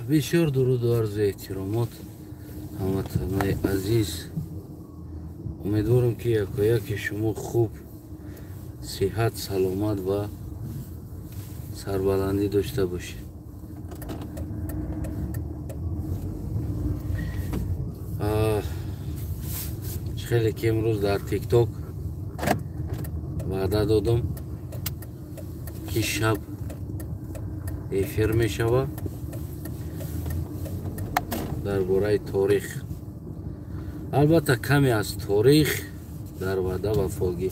بسیار درود و عرض احترامات هموطنان عزیز. امیدوارم که یکایک شما خوب، صحت، سلامت و سربلندی داشته باشید. خیلی که امروز در تیک توک وعده دادم که شب افیر می شود درباره تاریخ. البته کمی از تاریخ در وعده وفاگی.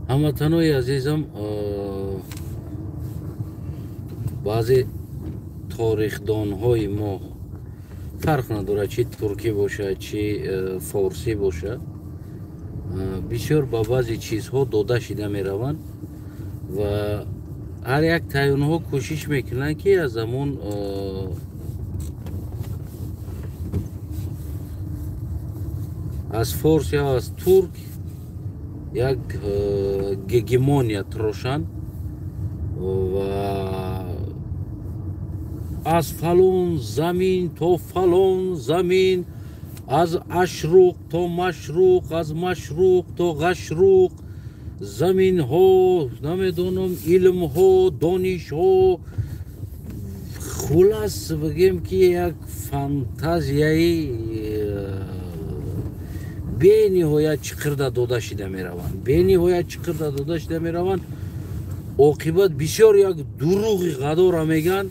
هموطنان عزیزم، بعضی تاریخدان های ما فرق نداره چی ترکی باشه چی فارسی باشه، بسیار با بعضی چیزها داده شده می روند و هر یک تایون ها کوشش میکنن که از همون از فارس یا از ترک یک گگمونیت روشن و از فلان زمین تا فلان زمین، از اشروق تا مشروق، از مشروق تا غشروق، زمین ها، نمیدونم علم ها، دانش ها، خلاص بگیم که یک فانتازیایی به نهایت چقدر داده شده می روند، به نهایت چقدر داده شده می روند. عاقبت بسیار یک دروغی قدار میگن،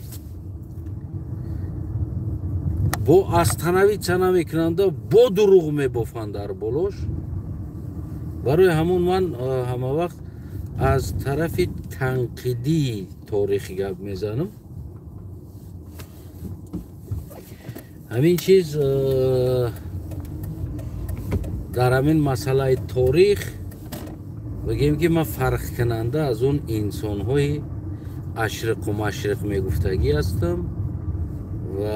با استنوی چنه میکننده با دروغ میبافند در بالاش. برای همون من همه وقت از طرف تنقیدی تاریخی گپ میزنم. همین چیز در همین مسئله تاریخ بگیم که من فرق کننده از اون انسان های اشرق و مشرق میگفتگی هستم و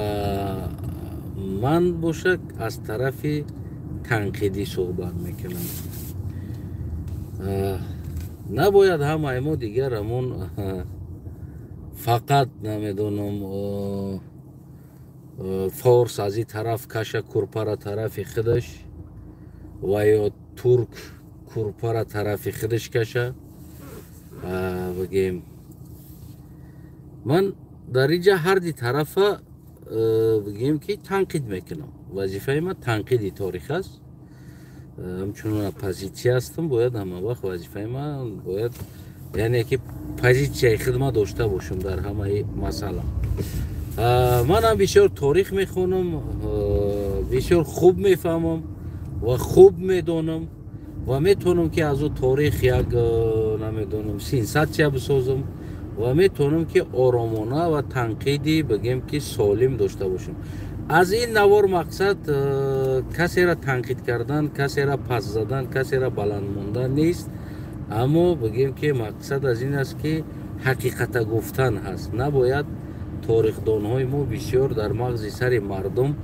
من باشد از طرف تنقیدی صحبت میکنم. نباید همه ما دیگر همون فقط نمیدونم فارس از این طرف کشه کرپر طرف خودش و یا ترک کرپر طرف خودش کشه بگیم. من در اینجا هر دی طرف بگیم که تنقید میکنم. وظیفه من تنقیدی تاریخ است. همچنان اپوزیسی هستم، باید همه وقت وظیفه من باید یعنی که پوزیسیون خدمت داشته باشم در همه مسئله. من هم بسیار تاریخ میخونم، بسیار خوب میفهمم و خوب میدونم و میتونم که از اون تاریخ یک نمیدونم سیاست چه بسازم و میتونم که آرامانه و تنقیدی بگیم که سالم داشته باشم. از این نوار مقصد کسی را تنقید کردن، کسی را پس زدن، کسی را بلند موندن نیست، اما بگیم که مقصد از این است که حقیقت گفتن هست. نباید تاریخدان های ما بسیار در مغز سر مردم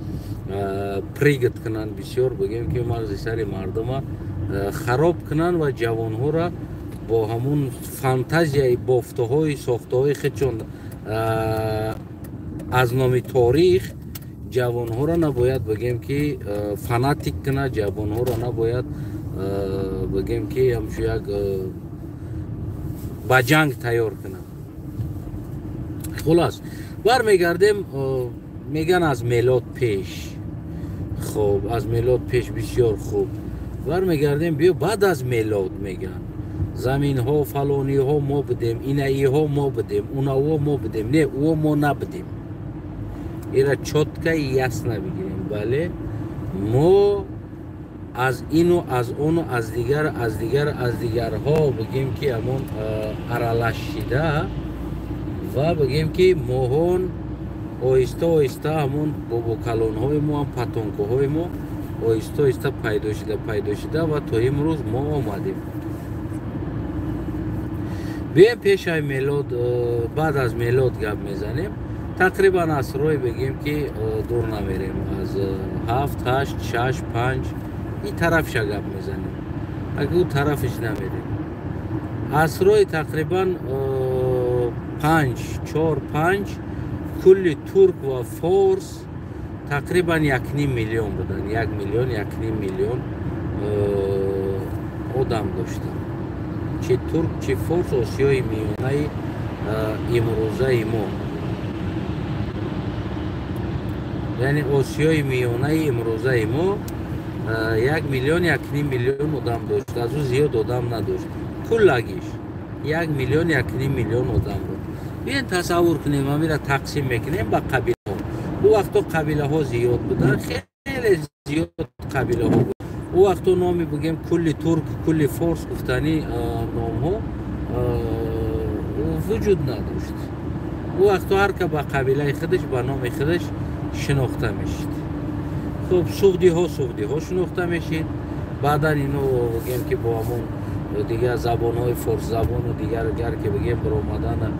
پریگت کنن، بسیار بگیم که مغز سر مردم خراب کنن و جوان ها را با همون فانتازیای بافته های ساخته های خودشون از نام تاریخ جوان ها را نباید بگیم که فاناتیک کنه، جوان ها را نباید بگیم که همچون یک با جنگ تیار کنه. خلاص برمیگردیم، میگن از میلاد پیش. خوب از میلاد پیش بسیار خوب. برمیگردیم بیا بعد از میلاد میگن زمین ها فلانی ها ما بدیم، اینایی ها ما بدیم، اونا ما بدیم، نه او ما نبدیم. ایرا چطکه یس نبگیریم. بله ما از اینو از اونو از دیگر ها بگیم که همون ارالشیده و بگیم که ماهون آیسته آیسته همون بابا کلان های ما هم پتانکو های ما آیسته آیسته پیدا شده و تا امروز ما آمدیم. بیایم پیش های میلاد، بعد از میلاد گپ میزنیم. تقریبا اسرای بگیم که دور نمیریم، از 7 8 6 5 این طرف گپ میزنیم، اگه اون طرفش نمیریم. اسرای تقریبا 5 4 5 کل ترک و فارس تقریبا 1.5 میلیون بودن. 1 میلیون 1.5 میلیون آدم داشتن، چه ترک چه فارس. آسیای میانه امروزه ما، یعنی آسیای میانه امروزه ما 1 میلیون 1.5 میلیون آدم داشت. از او زیاد آدم نداشت. کلگیش 1 میلیون 1.5 میلیون آدم بود. بیاین تصور کنیم ما را تقسیم میکنیم با قبیله ها. او وقت قبیله ها زیاد بودن، خیلی زیاد قبیله ها بود. او وقت نامی بگیم کل ترک کل فارس گفتنی نام ها وجود نداشت. او وقت هر که با قبیله خودش با نام خودش شناخته میشد. خب سعودی ها شناخته میشید. بعدا اینو بگیم که با همون دیگر زبان های فارس زبان و دیگر که بگیم برآمدن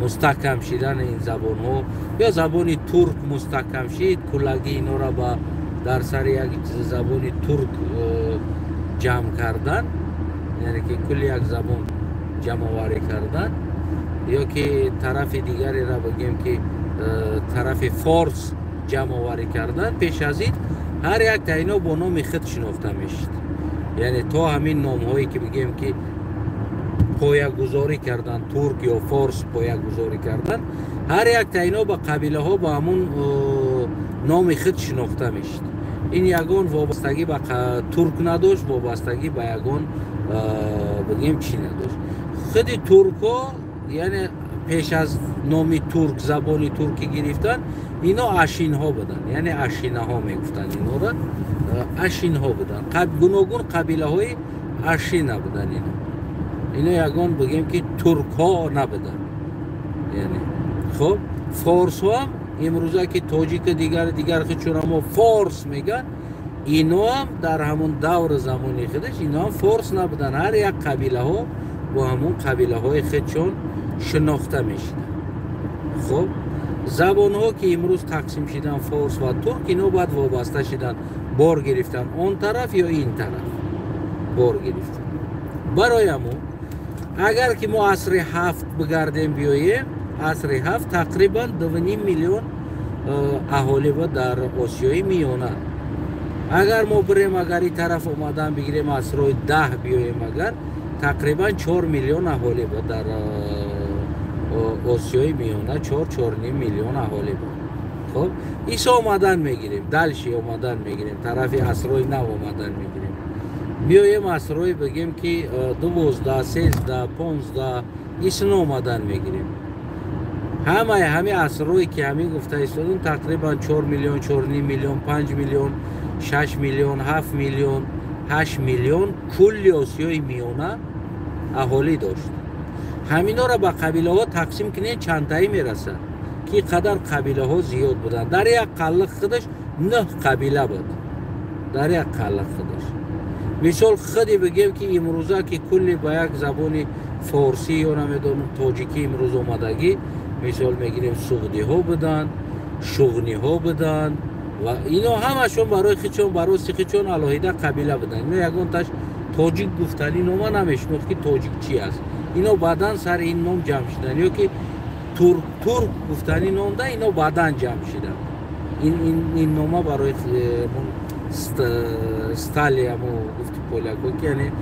مستحکم شدن این زبان ها یا زبان ترک مستحکم شد، کلگی اینا را با در سر یک زبان ترک جمع کردن، یعنی که کل یک زبان جمع آوری کردن. یا که طرف دیگری را بگیم که طرف فارس جمع آوری کردن. پیش از این هر یک تا اینا با نام خود شناخته میشد. یعنی تا همین نام هایی که بگیم که پایه‌گذاری کردن، ترک یا فارس پایه‌گذاری کردن، هر یک تا اینا با قبیله ها با همون نام خود شناخته میشد. این یگان وابستگی به ترک نداشت، وابستگی به یگان بگیم چی نداشت. خود ترک ها یعنی پیش از نام ترک زبان ترکی گرفتن، اینا اشین ها بودن، یعنی اشینه ها میگفتن اینا را. اشین ها بودن، گوناگون قبیله های اشین بودن اینا یگان بگیم که ترک ها نبودن. یعنی خب فارس ها امروزه که تاجیک دیگر که چون ما فارس میگن، اینا هم در همون دور زمانی خودش اینا هم فارس نبودن. هر یک قبیله ها با همون قبیله های خودشون شناخته میشدن. خب زبان ها که امروز تقسیم شدن فارس و ترک، اینا باید وابسته شدن، بار گرفتن آن طرف یا این طرف بار گرفتن. برای ما اگر که ما عصر 7 بگردیم بیاییم، عصر 7 تقریبا 2.5 میلیون اهالی بود در آسیای میانه. اگر ما بریم اگر این طرف اومدن بگیریم عصر 10 بیاییم، اگر تقریبا 4 میلیون اهالی بود در آسیای میانه. 4.5 میلیون اهالی بود. خب ایسا اومدن میگیریم، دلشی اومدن میگیریم، طرف عصرهای 9 اومدن میگیریم، بیاییم عصرهای بگیم که 12 13 15 ایسنا اومدن میگیریم. همه عصرهایی که همین گفته ایستادن تقریبا 4 میلیون 4.5 میلیون 5 میلیون 6 میلیون 7 میلیون 8 میلیون کل آسیای میانه اهالی داشت. همینا را به قبیله ها تقسیم کنید چند تایی میرسه که قدر قبیله ها زیاد بودن. در یک قلق خودش 9 قبیله بود. در یک قلق خودش مثال خودی بگیم که امروزه که کلی با یک زبان فارسی یا نمیدونم تاجیکی امروز اومدگی، مثال میگیریم سعودی ها بودن، شغنی ها بودن و اینا همشون برای خودشون برای خودشون علاهیده قبیله بودن. اینا یگان تاش تاجیک گفتنی نوما نمیشناخت که تاجیک چی است. اینا بعدن سر این نام جمع شدن، یا که ترک گفتنی نام ده، اینا بعدن جمع شدن. این نام برای استالی همو گفت پولیاکو که یعنی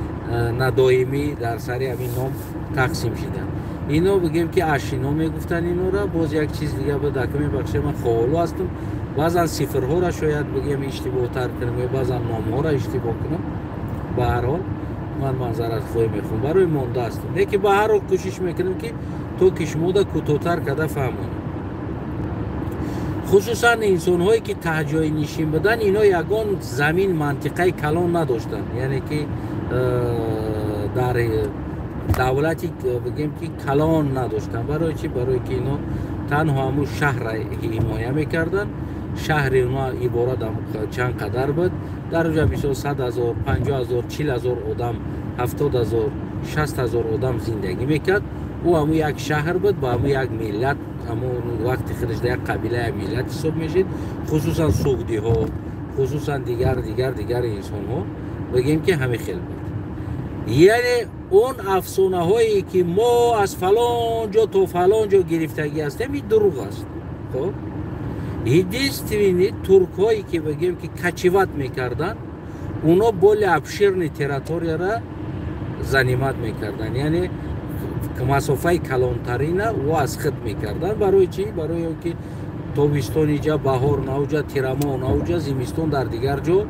ندایمی در سر همین نام تقسیم شدن. اینا بگیم که اشینا میگفتن اینا را. باز یک چیز دیگه بود که میبخشه، من خوالو هستم، بعضا صفرها را شاید بگیم اشتباه تر کنم یا بعضا نام ها را اشتباه کنم. به هر حال من منظرت خواهی میخونم، برای مونده هستم. لیکن به هر حال کوشش میکنم که تو کشموده کوتاه‌تر کده فهمونم. خصوصا انسان هایی که ته جای نشین بدن، اینا یگان زمین منطقه کلان نداشتن، یعنی که در دولتی بگیم که کلان نداشتن. برای چی؟ برای که اینا تنها همون شهر را حمایت میکردن. شهر اونا عبارت چند قدر بود؟ در اونجا مثلا 100,000 50,000 40,000 آدم 70,000 60,000 آدم زندگی میکرد. او همون یک شهر بود با همون یک ملت، همون وقتی خودش در یک قبیله ملت حساب میشید. خصوصا سعودی ها، خصوصا دیگر انسان ها بگیم که همه خیلی بود. یعنی اون افسانه هایی که ما از فلان جا تا فلان جا گرفتگی هستیم این دروغ است. خب единственный ترک هایی که بگیم که کچیوت میکردن اونا بول ابشیرنی تریتوریا را زنیمت میکردن، یعنی مسافه کلانترین و از خود میکردن. برای چی؟ برای که تابستان اینجا، بهار ناوجا، تیرما ناوجا، زمستان در دیگر جا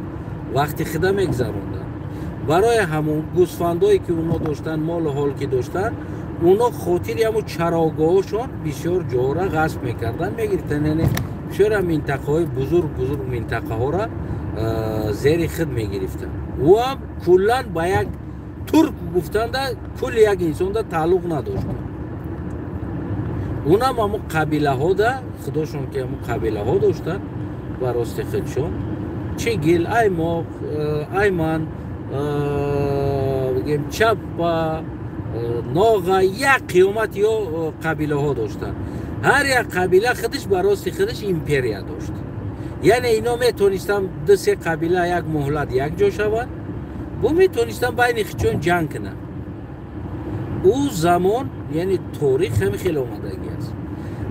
وقتی خدا میگذروندن. برای همون گوسفندایی که اونا داشتن، مال و حال که داشتن، اونا خاطر همون چراگاهشون بسیار جا را غصب میکردن، میگرفتن. یعنی بسیار منطقه های بزرگ منطقه ها را زیر خود میگرفتن و هم کلن با یک ترک گفتن ده کل یک انسان ده تعلق نداشت. اونم همون قبیله ها ده خداشون که همون قبیله ها داشتن و راست خودشون چه گل ای ما ای من بگیم چپ و ناغا یک قیامت یا قبیله ها داشتن. هر یک قبیله خودش براست خودش ایمپریا داشت. یعنی اینا میتونستن دو سه قبیله یک مهلت یک جا شوند و میتونستن بین خودشون جنگ کنن. او زمان یعنی تاریخ هم خیلی اومدگی است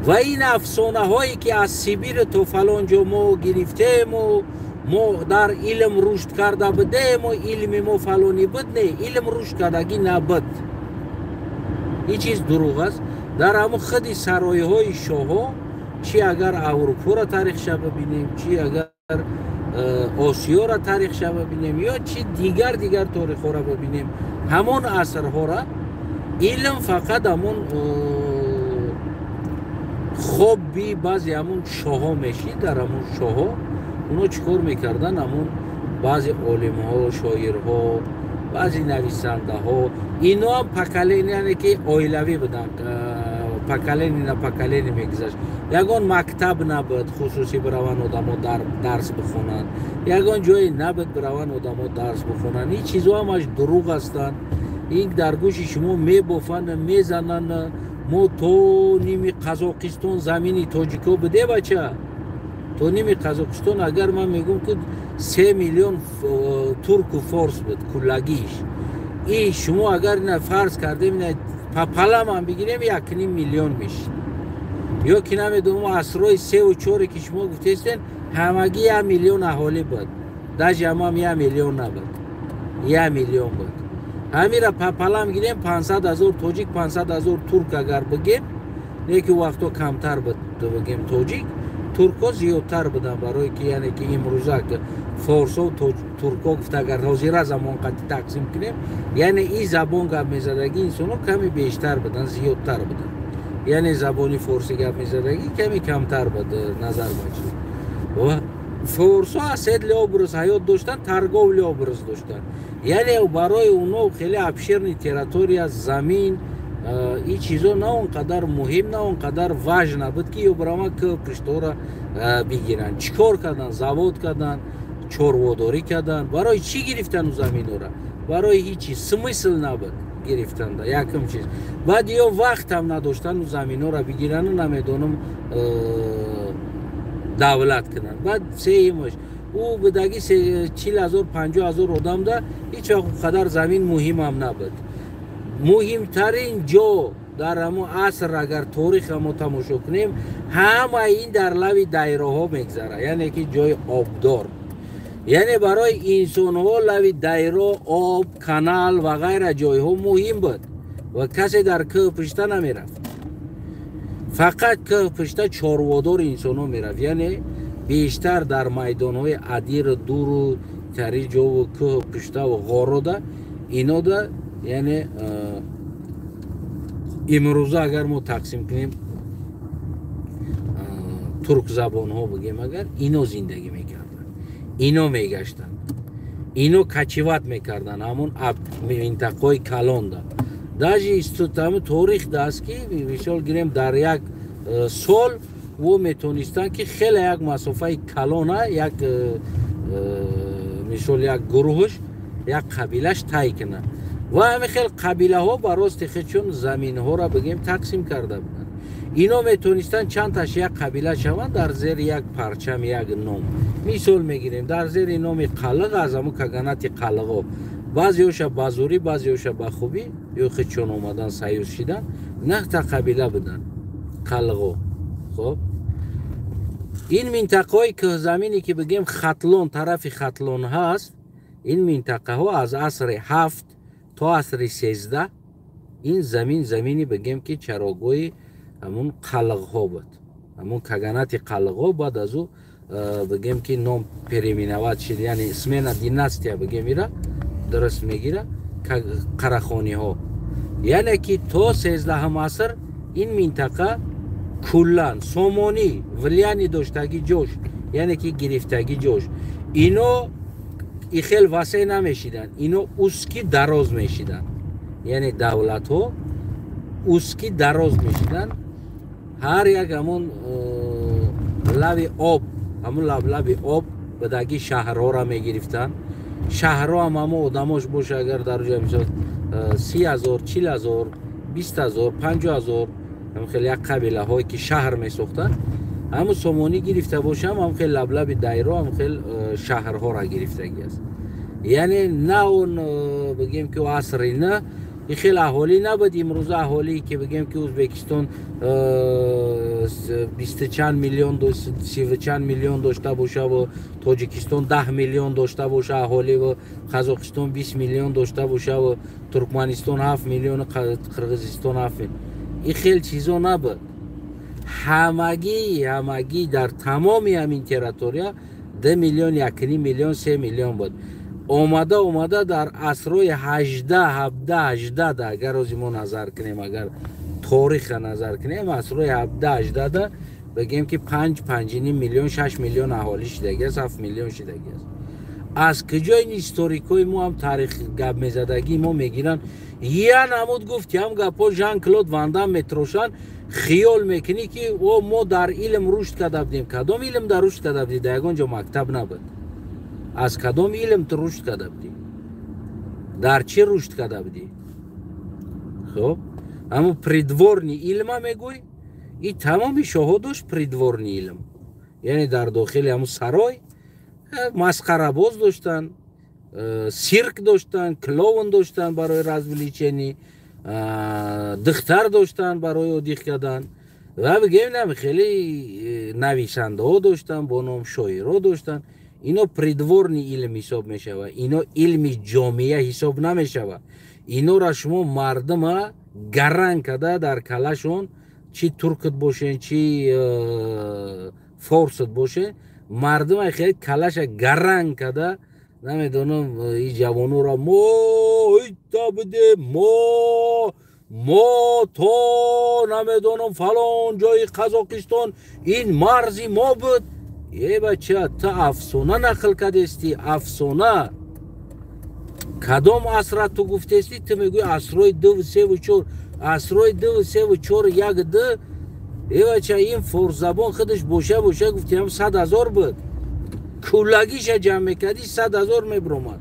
و این افسانه هایی که از سیبیر تا فلان جا ما گرفتیم و ما در علم رشد کرده بودیم و علم ما فلانی بود، نه، علم رشد کردگی نبود. این چیز دروغ است. در همون خود سرایه های شاه ها، چی اگر اروپا را تاریخ ببینیم، چی اگر آسیا را تاریخ ببینیم یا چی دیگر تاریخ ها را ببینیم، همون عصرها را علم فقط همون خوب بی بعضی همون شاه ها میشید. در همون شاه ها اونا چکار میکردن؟ همون بعضی علم ها، شاعر ها، بعضی نویسنده ها، اینا هم پکلین، یعنی که آیلوی بودن، پکلین میگذشت. یگان مکتب نبود خصوصی بروان آدم ها درس بخونن، یگان جایی نبود بروان آدم ها درس بخونن. این چیزها همش دروغ هستن. این در گوش شما میبافن، میزنن. ما تو نیمی قزاقستان زمینی تاجیکا بده بچه، تو نیمی قزاقستان اگر من میگم که 3 میلیون ترک و فارس بود کلگیش، این شما اگر فرض کردیم پپلم هم بگیریم 1.5 میلیون میشه. یا که نمیدونم اسرای 3 و 4 که شما گفتیستین همگی 1 میلیون اهالی بود، در جمع هم 1 میلیون نبود، 1 میلیون بود. همین را پپلم گیریم 500,000 تاجیک، 500,000 ترک اگر بگیم، نه که وقتا کمتر بود بگیم تاجیک، ترکا زیادتر بودن. برای که یعنی که امروزه که فارس و ترکا گفت اگر حاضر زمان قطعی تقسیم کنیم، یعنی این زبان گپ میزدگی انسان ها کمی بیشتر بودن، زیادتر بودن. یعنی زبانی فارسی گپ میزدگی کمی کمتر بود نظر بچه. و فارس ها اسید لیابرز حیات داشتن، ترگاو لیابرز داشتن. یعنی برای اونا خیلی ابشیرنی تریتوری از زمین، این چیزا نه اونقدر مهم، نه اونقدر وجه نبود که برای که پشتا را بگیرن. چیکار کردن؟ زواد کردن، چرواداری کردن. برای چی گرفتن اون زمین را؟ برای هیچی، سمیسل نبود گرفتن دا یکم چیز. بعد یا وقت هم نداشتن اون زمین را بگیرن و نمیدونم دولت کنن. بعد سیمش او بدگی 40,000 50,000 آدم ده، هیچ قدر زمین مهم هم نبود. مهمترین جا در همون عصر اگر تاریخ ما تماشا کنیم، همه این در لوی دایره ها میگذره، یعنی که جای آبدار. یعنی برای انسان ها لوی دایره، آب، کانال و غیره جای ها مهم بود و کسی در که پشته نمیرفت. فقط که پشته چاروادار انسان ها میرفت. یعنی بیشتر در میدان های عدیر دور و تری جا و که پشته و غارو ده، اینا ده یعنی امروزه اگر ما تقسیم کنیم ترک زبان ها بگیم، اگر اینا زندگی میکردن، اینا میگشتن، اینا کچیوت میکردن، همون منطقه های کلان ده. داجی استودتم تاریخ دست که مثال گیریم در یک سال و میتونستن که خیلی یک مسافه کلانه، یک مثال یک گروهش، یک قبیلش تای کنن. و همه خیلی قبیله ها براست خودشون زمین ها را بگیم تقسیم کرده بودن. اینا میتونستن چند تاش یک قبیله شوند در زیر یک پرچم، یک نام. مثال میگیریم در زیر نام قلق، از همون کگانت قلقا баъзеёша ба зӯрӣ баъзеёша ба хубӣ ёхи чун омадан саюз шидан нахта қабила будан қалғо. хоб ин минтақаҳои кӯҳзамине ки бигем хатлон тарафи хатлон ҳаст, ин минтақаҳо аз асри 7 то асри 13 ин замини бигем ки чарогоҳи ҳамун қалғҳо буд, ҳамун каганати қалғҳо. Баъд аз ӯ бигем ки ном переименоват шид, яъне смена династия бигем ира дуруст мегира қарахониҳо. яъне ки то 13 аср ин минтақа куллан сомонӣ влияние доштаги ҷош, яъне ки гирифтаги ҷош, ино ихел васеъ намешиданд, ино узки дароз мешиданд, яъне давлатҳо узки дароз мешиданд. ҳар як ҳамон лави об, ҳамон лаблаби об бадаги шаҳрҳоро мегирифтанд. шаҳрҳо ҳам ҳамон одамош боша, агар дар ҷои мисол 30,000 40,000 20,000 50,000 хеле як қабилаҳое ки шаҳр месохтанд, ҳамун сомонӣ гирифта бошам, ҳам хел лаблаби дайро, ҳам хел шаҳрҳоро гирифтагӣ аст. яъне на он бигем ки асри на ин хел аҳолӣ набуд. имрӯза аҳолие ки бигем ки Ӯзбекистон 20 чанд миллион 30 чанд миллион дошта боша ва Тоҷикистон 10 миллион дошта боша аҳолӣ ва Қазоқистон 20 миллион дошта боша ва Туркманистон 7 миллион, Қирғизистон 7 миллион. ин хел чизо набуд. ҳамагӣ дар тамоми ҳамин территория 2 миллион 1 миллион 3 миллион буд. омада дар асрои 18 агар ози мо назар кунем, агар ториха назар кунем, асрои 17 бигем ки 5 миллион 6 миллион аҳолӣ шидаги аст, 7 миллион шидаги аст. аз куҷо ин историкои мо ҳам таърихи гап мезадагӣ мо мегиранд. я намуд гуфт ҳам гапҳо Жан Клод Ван Дам метрошанд, хиёл мекунӣ ки мо дар илм рушд карда будем. кадом илм дар рушд карда будӣ? дар ягон ҷо мактаб набуд. аз кадом илм ту рушд карда будӣ? дар чӣ рушд карда будӣ? хоб ҳамун придворни илма мегӯй. ин тамоми шоҳо дошт придворни илм, яъне дар дохили ҳамун сарой масхарабоз доштанд, сирк доштанд, клоун доштанд барои развлечение, духтар доштанд барои одиқ кардан ва бигем хеле нависандаҳо доштанд, бо ном шоиро доштанд. ино придворни илм ҳисоб мешавад, ино илми ҷомеа ҳисоб намешавад. инора шумо мардума гаранг карда дар калашон, чӣ туркат бошен, чӣ форсат бошен, мардума хеле калаша гаранг карда, намедонам ин ҷавонуро мо ита будем, мо то намедонам фалон ҷои Қазоқистон ин марзи мо буд. бача ту афсона нақл кардести, афсона. кадом асра ту гуфтести? ту мегӯи асрои 2 3 4, асрои 2 3 4 1 2. бача ин форсзабон худаш боша гуфтиам 100,000 буд. куллагиша ҷамъ мекардӣ 100,000 мебиромад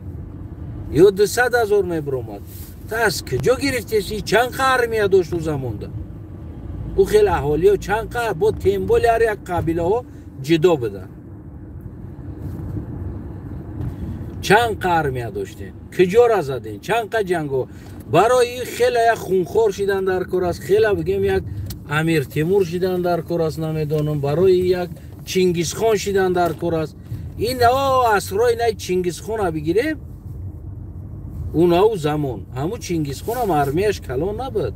ё 200,000 мебиромад. ту аз куҷо гирифтеси? чанд қа армия дошт ӯ замонда? ӯ хел аҳолиҳо чанд қа бо темболи ҳар як қабилаҳо ҷудо буданд. чанд қа армия доштем? куҷора задем? чанд қа ҷангҳо? барои ин хела як хунхор шидан дар кор аст, хела бигем як Амир Тимур шидан дар кор аст, намедонам барои як Чингизхон шидан дар кор аст. ин асрои най Чингизхона бигирем, унау замон ҳамун Чингизхонам армияш калон набуд,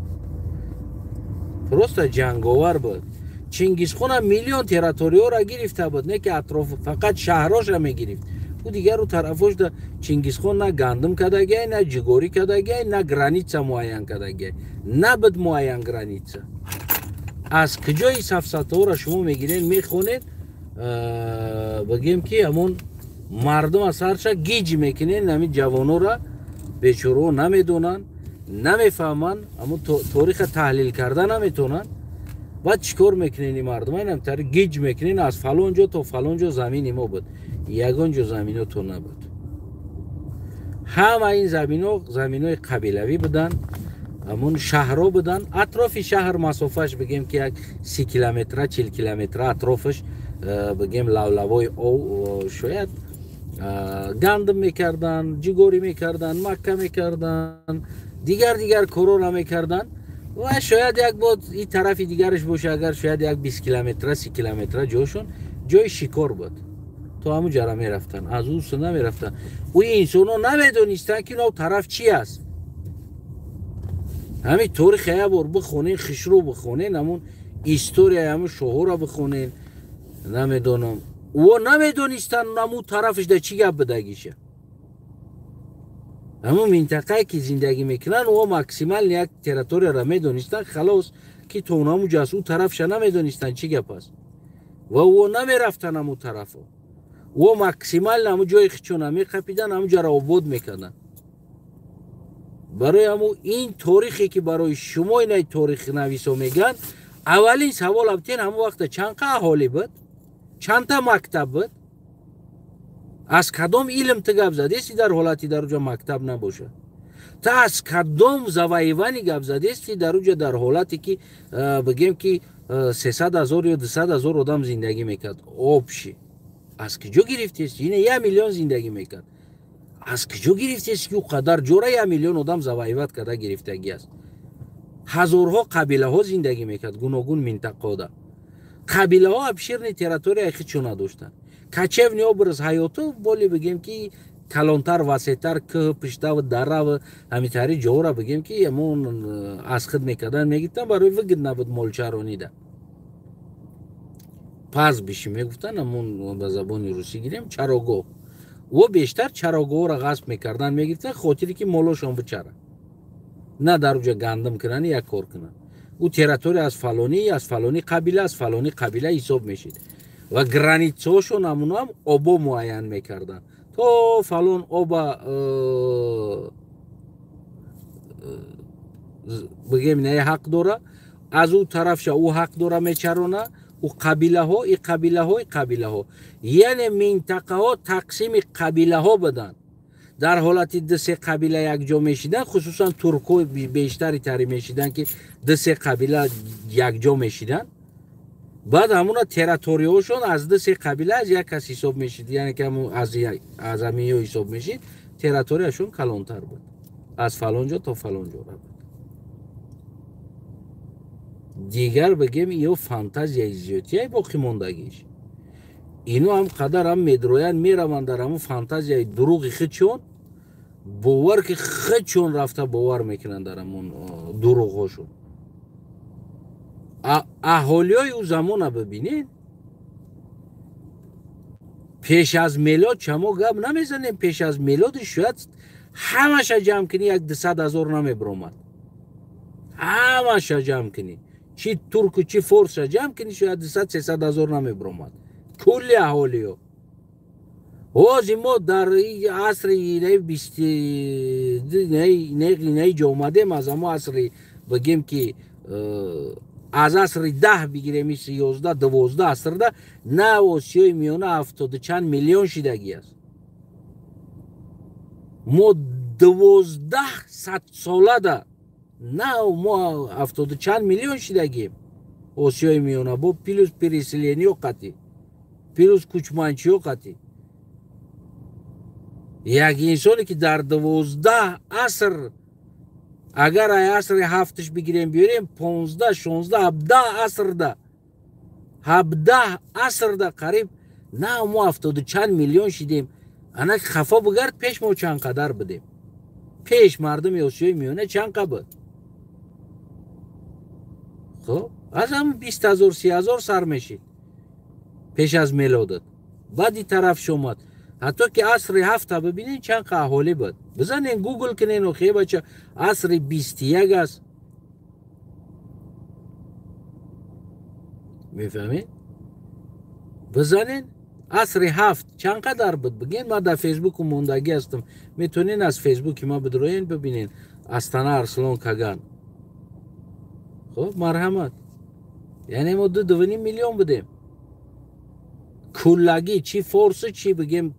просто ҷанговар буд. Чингизхонам миллион территорияро гирифта буд, не ки атроф фақат шаҳроша мегирифт. ӯ дигару тарафош да Чингизхон на гандум кардагиай, на ҷигорӣ кардагиай, на граница муайян кардагиай, набуд муайян граница. аз куҷои сафсатаҳоро шумо мегиред, мехонед, бигем ки ҳамон мардум аз ҳарча гиҷ мекунед, ҳамин ҷавонора бечораҳо намедонанд, намефаҳманд, ҳамон ториха таҳлил карда наметонанд. баъд чӣ кор мекунед? ин мардума инамтари гиҷ мекунед, аз фалон ҷо то фалон ҷо замини мо буд, ягон ҷо замино то набуд. ҳама ин заминои қабилавӣ буданд, ҳамон шаҳрҳо буданд. атрофи шаҳр масофаш бигем ки як 30 километра 40 километра атрофаш бигем лавлавои ов, шояд گندم میکردن، جگوری میکردن، مکه میکردن، دیگر کرونا میکردن و شاید یک بود این طرف دیگرش باشه، اگر شاید یک 20 کیلومتر 30 کیلومتر جوشون جای شکار بود، تو همون جرا میرفتن، از اون سو نمیرفتن. و این انسانو نمیدونستن که اون طرف چی است. همین طور خیلی بار بخونین، خشرو بخونین، همون ایستوریا همون شهور بخونین، نمیدونم و نمیدونستن همون طرفش در چی گپ بدگیشه. همون منطقه که زندگی میکنن و ماکسیمال یک تریتوری را میدونستن، خلاص که تو همون جاس اون طرفش نمیدونستن چی گپ است و نمیرفتن همون طرف و ماکسیمال همون جای خچون میقپیدن، همون جا را آباد میکردن. برای همون این تاریخی که برای شما این تاریخ نویسا میگن، اولین سوال ابتین همون وقت چند اهالی بود، چند تا مکتب بود، از کدام علم گپ زدیستی در حالتی در اونجا مکتب نباشه، تا از کدام زوایوانی گپ زدیستی در اونجا در حالتی که بگیم که 300,000 یا 200,000 آدم زندگی میکرد آبشی، از کجا گرفتیستی؟ این 1 میلیون زندگی میکرد، از کجا گرفتیستی که قدر جوره 1 میلیون آدم زوایوت کرده گرفتگی است؟ هزارها قبیله ها زندگی میکرد، گوناگون منطقه ده قبیله ها ابشیرنی تریتوری ایخی چون نداشتن. کچیو نیا برز حیاتو بولی بگیم که کلانتر وسیعتر که پشته و دره و همیتاری جورا بگیم که همون از خود میکردن میگیتن برای وگد نبود مالچرانی ده پس بشی میگفتن همون به زبان روسی گیریم چراگو و بیشتر چراگو را غصب میکردن میگیتن خاطری که مالاشون بچره نه در اونجا گندم کنن یک کار کنن. او تریتوری از فلانی قبیله حساب میشید و گرانیتساشون همون هم آبا معین میکردن، تو فلان آبا بگیم نه حق داره، از او طرفش او حق داره میچرونه، و قبیله ها یعنی منطقه ها تقسیم قبیله ها بدن. در حالتی 2-3 قبیله یک جا میشیدن، خصوصا ترکو بیشتری تری میشیدن که 2-3 قبیله یک جا میشیدن، بعد همونا تریتوریوشون از 2-3 قبیله از یک کس حساب میشید، یعنی که از همین حساب میشید تریتوریشون کلانتر بود، از فلانجا تا فلانجا بود. دیگر بگیم یه فانتازیای زیادیه باقی موندگیش، اینو هم قدر هم میدروین میروند در همون فانتازیای دروغی خودشون باور که خودشون رفته باور میکنن در همون دروغ هاشون. اهالی های او زمان ببینین پیش از میلاد چما گپ نمیزنیم، پیش از میلاد شاید همش جمع کنی 100,000 نمیبرومد، همش جمع کنی چی ترک و چی فارس جمع کنی شاید 200-300,000 نمیبرومد کلی اهالی ها. از ما در عصر نه جامده از اما عصر بگیم که از عصر 10 بگیریم 11-12 عصر ده نه آسیای میانه 70 چند میلیون شدگی است. ما 12 ساله ده نه ما 70 چند میلیون شدگیم آسیای میانه با پیلوز پریسلینی و قطی پیلوز کوچمانچی و قطی. یک انسانی که در 12 عصر اگر عصر 7 بگیریم بیاریم 15 16 17 عصر ده 17 عصر ده قریب نه ما 70 چند میلیون شدیم. انا خفا بگرد پیش ما چند قدر بدیم، پیش مردم آسیای میانه چند قبل. خب از هم 20,000-30,000 سر میشید پیش از میلادت. بعد این طرف شما حتی که عصر 7 ببینین چند اهالی بود، بزنین گوگل کنین و خیلی بچه عصر 21 است، میفهمین؟ بزنین عصر 7 چند قدر بود بگین. ما در فیسبوک موندگی هستم، میتونین از فیسبوک ما بدروین ببینین استانه ارسلان کگان. خب مرحمت، یعنی ما 2.5 میلیون بدیم کلگی، چی فارس چی بگیم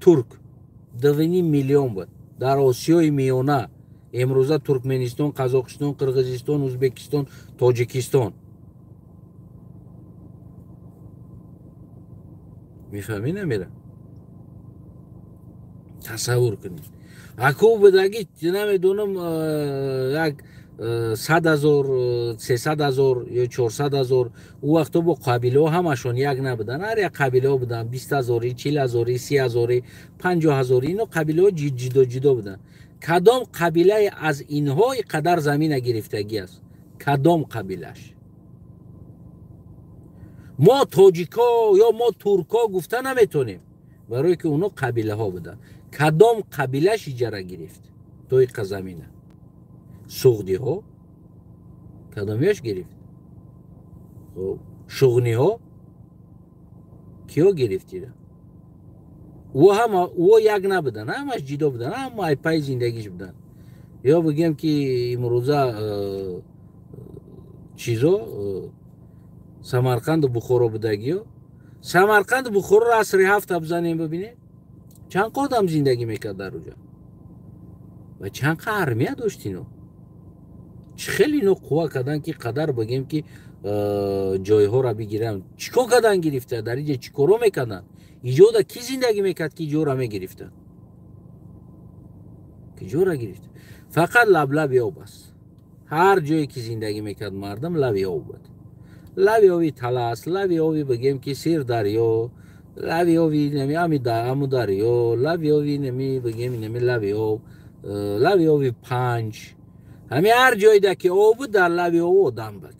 ترک 2.5 میلیون بود در آسیای میانه امروزه ترکمنستان، قزاقستان، قرغیزستان، ازبکستان، تاجیکستان. میفهمی نمیره؟ تصور کنید اکو بدگی نمیدونم یک 100,000 300,000 یا 400,000 او وقتا با قبیله همشون یک نبودن هر یک قبیله بودن 20,000 40,000 30,000 50,000 اینو قبیله جدا جدا بودن کدام قبیله از اینها قدر زمین گرفتگی است کدام قبیلش ما تاجیکا یا ما ترکا گفته نمیتونیم برای که اونو قبیله ها بودن کدام قبیلش اجاره گرفت توی قزمینه سوغدی ها کدامیش گرفت شغنی ها کیا گرفتی را او یک نبودن همش جدا بودن هم ای پای زندگیش بودن یا بگیم که امروزه چیزا سمرقند و بخارا بودگی ها سمرقند و بخارا را عصر 7 بزنیم ببینید چند قدم زندگی میکرد در اونجا و چند ارمیه داشت اینو خیلی اینو قوه کردن که قدر بگیم که جایها را بگیرن چیکار کردن گرفته در اینجا چیکارو میکردن اینجا کی زندگی میکرد که اینجا را میگرفتن که اینجا را گرفت فقط لب یا بس هر جایی که زندگی میکرد مردم لب یا بود لب یاوی تلاس لب یاوی بگیم که سیر دریا لب یاوی نمی امو دریا لب یاوی نمی بگیم نمی لب یاوی پنج همه هر جایی ده که آب بود در لب یاوی آدم بود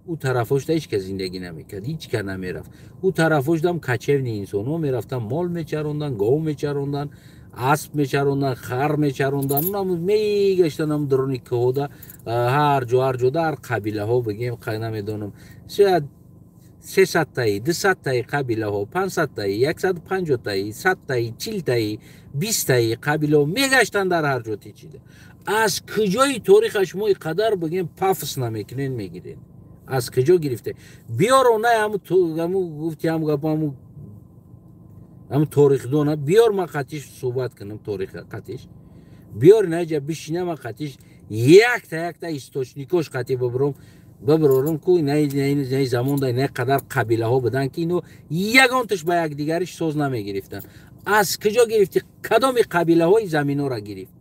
او طرفش ده هیچ که زندگی نمیکرد هیچ که نمیرفت او طرفش دم کچونی انسان ها میرفتن مال میچروندن گاو میچروندن اسب میچروندن خر میچروندن اونم میگشتن هم درونی که ده هر جا در قبیله ها بگیم نمیدونم شاید 300 تایی 200 تایی قبیله ها 500 تایی 150 تایی 100 تایی 40 تایی 20 تایی قبیله ها میگشتن در هر جا چیده از کجای تاریخش ما قدر بگیم پفس نمیکنین میگیرین از کجا گرفته بیار و نه همو گفتی همو تاریخ دونه بیار من قطعش صحبت کنم تاریخ قطعش بیار نه جا بشینم من قطعش یک تا استوشنیکوش قطعی ببرم که نه زمان ده نه قدر قبیله ها بدن که اینو یگانتش با یک دیگرش سوز نمیگرفتن از کجا گرفتی کدام قبیله های زمین ها را گرفت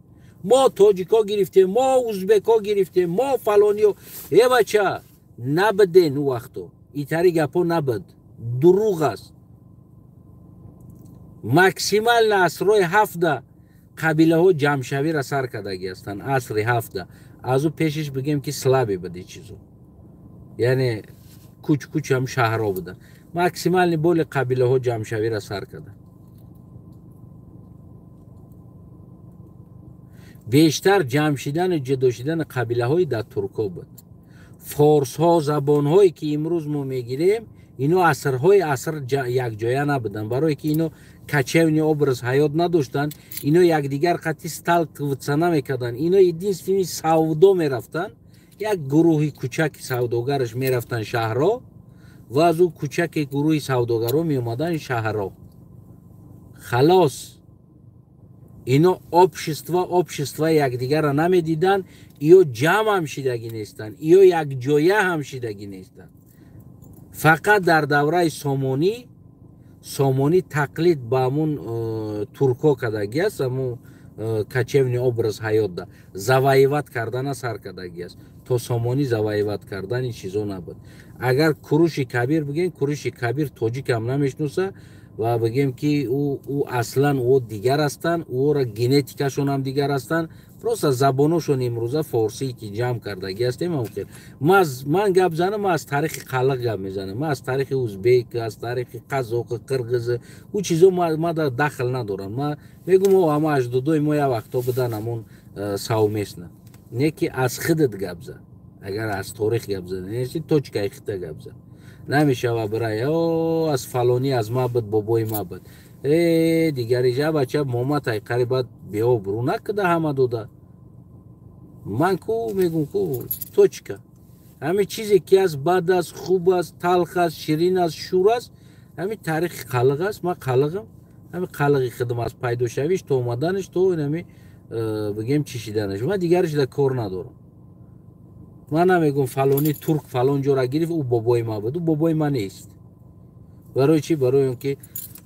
ما تاجیکا گرفتیم ما ازبکا گرفتیم ما فلانیو ای بچه نبدین او وقتو ایتاری گپا نبد دروغ است مکسیمال عصرهای 7 قبیله ها جمشوی را سر کردگی هستن عصر 7 از او پیشش بگیم که سلابی بده چیزو یعنی کوچ هم شهرها بودن مکسیمال بول قبیله ها جمشوی را سر کردن بیشتر جمع شدن جدا شدن قبیله های در ترکا بود فارس ها زبان هایی که امروز ما میگیریم اینو عصرهای یک جایه نبودن برای که اینو کچونی obraz حیات نداشتن اینو یکدیگر قطعی сталкиваться نمیکردن اینو единственный سودا میرفتن یک گروهی کوچک سوداگرش میرفتن شهرها و از او کوچک گروهی سوداگرها میومدن شهرها خلاص اینو общество یکدیگر را نمیدیدن ایو جمع هم شدگی نیستن ایو یک جایه هم شدگی نیستن فقط در دوره سامانی تقلید با همون ترکا کدگی است همون کچونی obraz حیات ده زوایوت کردن سر کدگی است تا سامانی زوایوت کردن این چیزا نبود اگر کوروش کبیر بگیم کوروش کبیر تاجیک هم نمیشناسه و بگیم که او اصلا او دیگر هستن او را ژنتیکشون هم دیگر هستن پروسه زبانشون امروزه فارسی که جمع کردگی است ممکن من گپ زنم از تاریخ خلق گپ میزنم من از تاریخ ازبک از تاریخ قزاق قرقیز او چیزا ما در دخل ندارم من میگم او همه اجدادای ما یا وقتا بدن همون ساومیسن نه که از خودت گپ زن اگر از تاریخ گپ زن نه تو چه خیته گپ زن نمیشه و برای از فلانی از ما بود بابای ما بود دیگری جا بچه ماما تای قریبات بیا برو نکده همه دوده من کو میگم کو تو چکه همه چیزی که از بد است خوب است تلخ است شیرین است شور است همه تاریخ خلق است من خلقم همه خلقی خدم از پیدا شویش تو اومدنش تو همه بگیم چیشیدنش من دیگرش در کار ندارم من نمیگم فلانی ترک فلان جا را گرفت او بابای ما بود او بابای ما نیست برای چی برای اینکه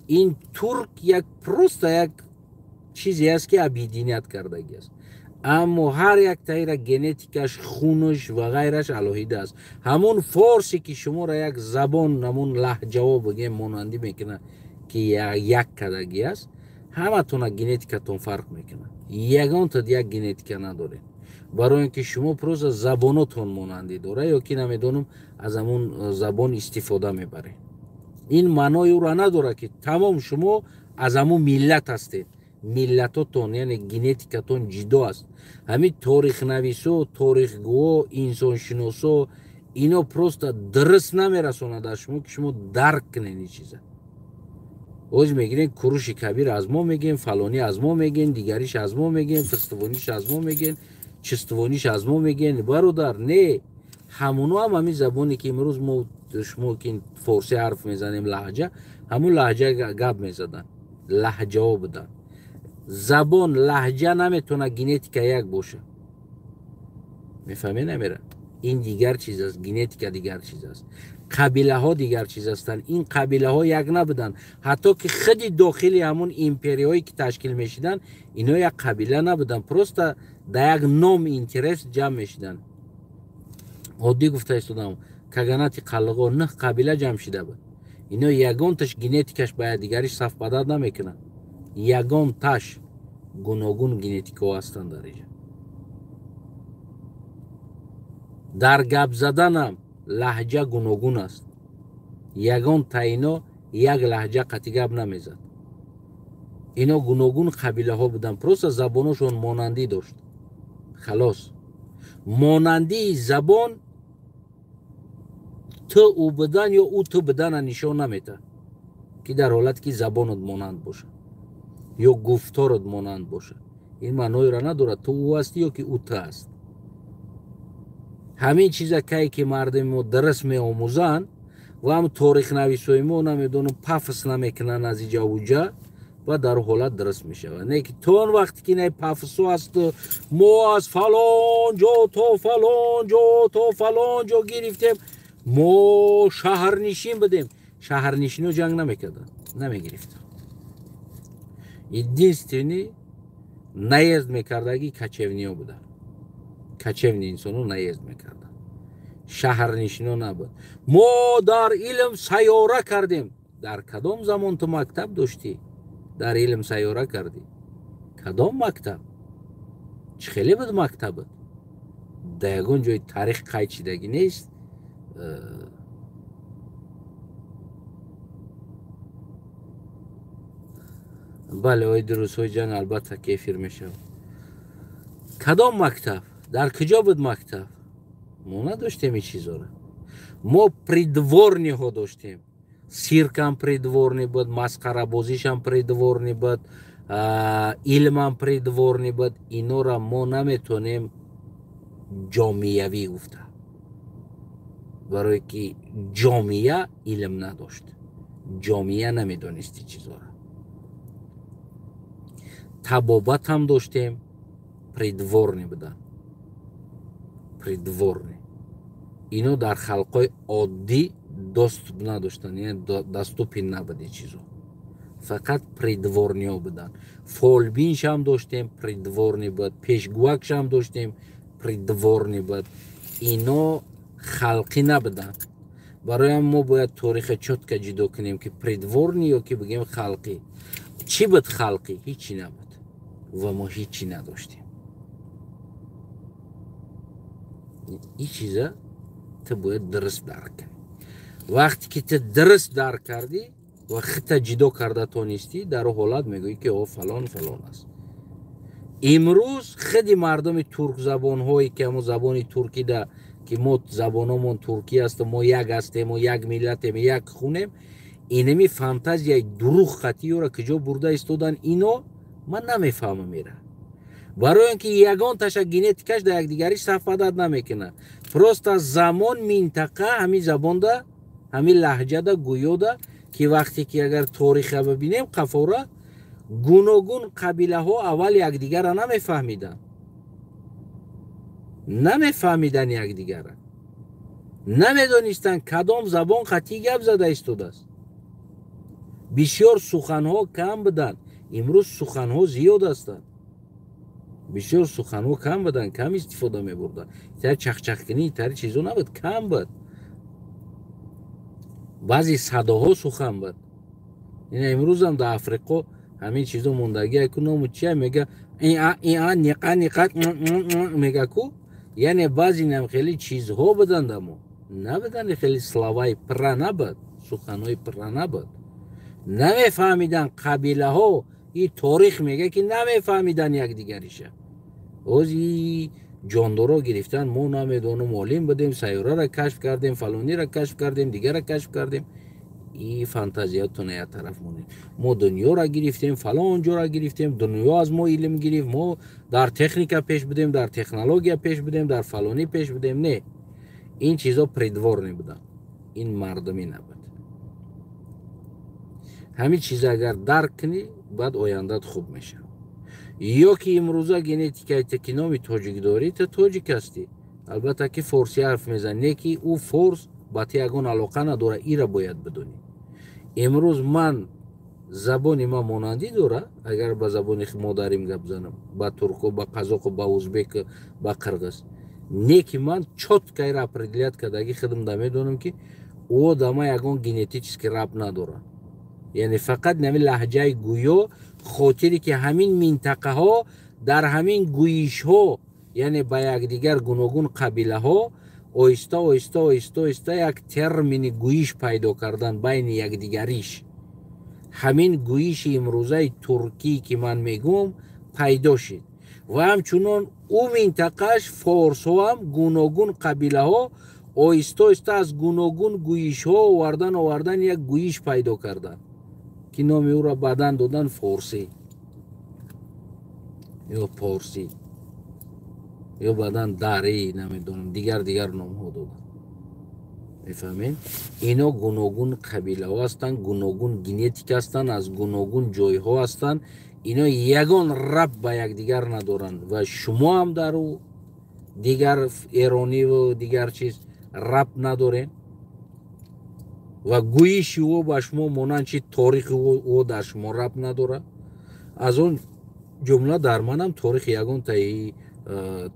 این ترک یک پروست یک چیزی است که ابیدینیت کردگی است. اما هر یک تایره گنتیکش، خونش و غیرش الهیده است. همون فارسی که شما را یک زبان، همون لهجه ها بگیم مانندی میکنه که یک کدگی است، همه تون گنتیکتون فرق میکنه. یگان تا یک گنتیکا نداره. برای اینکه شما پروز زبانتون مانندی داره یا که نمیدونم از همون زبان استفاده میبره. این معنای او را نداره که تمام شما از همون ملت هستید. ملتاتون یعنی گنتیکتون جدا است. همین تاریخ نویسو، تاریخ گو، انسان شناسو اینا پروست درست نمیرسونه در شما که شما درک کنین این چیزه. اوج میگین کروش کبیر از ما میگین، فلانی از ما میگین، دیگریش از ما میگین، فستوانیش از ما میگین، چستوانیش از ما میگین. برادر نه، همونو هم همین زبانی که امروز ما شما که فارسی حرف میزنیم لهجه، همون لهجه گپ میزدن، لهجه ها بدن. زبان لهجه نمیتونه گنتیکا یک باشه. میفهمی نمیره؟ این دیگر چیز است، گنتیکا دیگر چیز است، قبیله ها دیگر چیز هستند. این قبیله ها یک نبودن، حتی که خود داخلی همون ایمپری هایی که تشکیل میشیدن اینا یک قبیله نبودن، پروست در یک نام اینترست جمع میشیدن. عادی گفته ایستادم کگاناتی قلقا نه قبیله جمع شده بود. اینا یگان تش گنتیکش باید دیگریش صف بدد نمیکنن. یگان تش گوناگون گنتیکا هستند در اینجا. در گپ زدن هم لهجه گوناگون است. یگان تا اینا یک لهجه قطعی گپ نمیزد. اینا گوناگون قبیله ها بودن، پروست زبانشون مانندی داشت. خلاص مانندی زبان تو او بدن یا او تو بدن نشان نمیده که در حالت که زبانت مانند باشه یا گفتارت مانند باشه. این معنی را نداره تو او هستی یا که او تو است. همین چیزا که مردم ما درست می آموزن و هم تاریخ نویسای ما نمیدونم پافس نمیکنن از اینجا اونجا و در حالت درست میشه. نه که تو اون وقتی که نه پافسو هست ما از فلان جا تا فلان جا تا فلان جا گرفتیم ما شهرنشین بدیم. شهرنشین رو جنگ نمیکردن، نمیگرفتن. единственный наезд میکردگی کچیونی ها بودن. کچیونی انسان رو наезд میکردن، شهرنشین ها نبود. ما در علم سیاره کردیم. در کدام زمان تو مکتب داشتی در علم سیاره کردی؟ کدام مکتب؟ چه خیلی بود مکتبت؟ در یگان جای تاریخ قید شدگی نیست. بله آی دروسوی جان البته کیفیر میشه. کدام مکتب؟ در کجا بود مکتب؟ ما نداشتیم این چیزا را. ما پریدورنی ها داشتیم. سیرک هم پریدورنی بود، مسخره بازیش هم پریدورنی بود، علم هم پریدورنی بود. اینا را ما نمیتونیم جامعیوی گفته، برای که جامعه علم نداشت، جامعه نمیدونستی چیزا را. تبابت هم داشتیم، پریدورنی بودن، پریدورنی. اینو در خلقای عادی دست نداشتن، یعنی دست و پین نبودی چیزو، فقط پریدورنی ها بودن. فولبینش هم داشتیم، پریدورنی بود. پیشگوکش هم داشتیم، پریدورنی بود. اینا خلقی نبودن. برای ما باید تاریخ چطور جدا کنیم که پریدورنی یا که بگیم خلقی. چی بود خلقی؟ هیچی نبود و ما هیچی نداشتیم. این چیزا تو باید درست درک کنی. وقتی که تو درست درک کردی و خطا جدا کرده تو نیستی، در حالت میگویی که او فلان فلان است. امروز خیلی مردم ترک زبان هایی که همون زبان ترکی ده که ما زبانمون ترکی است، ما یک هستیم و یک ملتیم، یک خونیم، اینمی فانتازیای دروغ خطی را کجا برده استودن اینو من نمیفهمم میره. برای اینکه یگان تشک گنتیکش در یک دیگری صف بدد نمیکنه. پروست از زمان منطقه همین زبان ده، همین لهجه ده، گویا ده که وقتی که اگر تاریخ ببینیم قفاره گوناگون قبیله ها اول یک دیگر را نمیفهمیدن، نمیفهمیدن یک دیگر را، نمیدونستن کدام زبان خطی گپ زده استوده است. بسیار سخن ها کم بودن. имрӯз суханҳо зиёд ҳастанд. бисёр суханҳо кам буданд, кам истифода мебурданд. итари чахчахкунӣ, итари чизо набуд, кам буд. баъзи садоҳо сухан буд. ин имрӯзам дар африқо ҳамин чизо мондагия ку ному чия мега ниқа ниқа мега ку. яъне баъзи нам хеле чизҳо буданд, аммо набуданд хеле славаи пирра набуд, суханҳои пирра набуд. намефаҳмиданд қабилаҳо, и торих мега ки намефаҳмиданд якдигариша. ҳози ҷондоро гирифтан, мо намедонам олим будем, сайёраро кашф кардем, фалониро кашф кардем, дигарро кашф кардем. и фантазиятон як тараф монед. мо дунёро гирифтем, фалон ҷоро гирифтем, дунё аз мо илм гирифт, мо дар техника пеш будем, дар технология пеш будем, дар фалонӣ пеш будем. Не, ин чизо придворни буданд. ин мардумӣ набуд. ҳамин чиза агар дарк кунӣ, баъд ояндат хуб мешавад. ё ки имрӯза генетикаи ки номи тоҷик дорӣ, ту тоҷик ҳастӣ. албатта ки форсӣ ҳарф мезанӣ, не ки ӯ форс ба ту ягон алоқа надора, ира бояд бидонӣ. имрӯз ман забони ман монандӣ дора, агар ба забони модарим гап занам, ба турку, ба қазоқу, ба узбеку, ба қирғиз. Не ки ман чоткаи определят кардагӣ худам да медонам ки ӯ дама ягон генетически рабт надора. яъне фақат нами лаҳҷаи гӯё, хотире ки ҳамин минтақаҳо дар ҳамин гӯишҳо, яъне ба якдигар гуногун қабилаҳо оҳиста оҳиста оҳиста оҳиста як термини гӯиш пайдо кардан байни якдигариш. ҳамин гӯиши имрӯзаи туркӣ ки ман мегӯям пайдо шид. ва ҳамчунон ӯ минтақааш форсҳо ҳам гуногун қабилаҳо оҳиста оҳиста аз гуногун гӯишҳо овардан як гӯиш пайдо кардан ки номи ӯро баъдан додан форсӣ ё порсӣ ё баъдан дарӣ, намедонам дигар номҳо додан. мефаҳмед? ино гуногун қабилаҳо ҳастанд, гуногун генетика ҳастанд, аз гуногун ҷойҳо ҳастанд. ино ягон рабт ба якдигар надоранд ва шумо ҳам дар ӯ дигар эрониву дигар чиз рабт надорем ва гӯиши ӯ ба шумо монанд чи торихи ӯ дар шумо рабт надора. аз он ҷумла дар манам торихи ягон таи